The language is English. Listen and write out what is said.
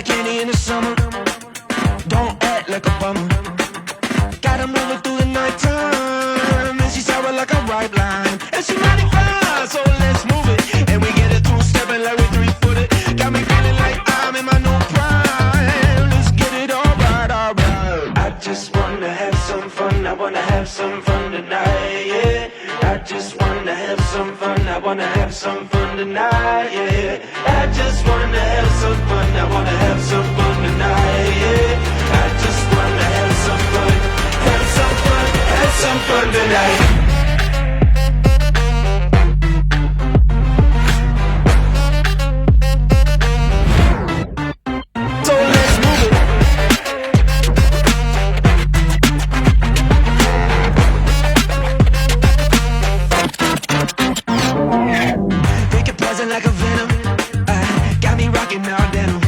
like candy in the summer. Don't act like a bummer. Gotta move it through the nighttime. And she's sour like a ripe lime. And she mighty fine, so let's move it. And we get it through stepping like we 3-footed. Got me feeling like I'm in my new prime. Let's get it alright, alright. I just wanna have some fun. I wanna have some fun tonight, yeah. I just wanna have some fun. I wanna have some fun tonight, yeah. I just wanna have some fun. I wanna have some fun tonight, yeah. I just wanna have some fun. Have some fun. Have some fun tonight. Like a venom, got me rocking all denim.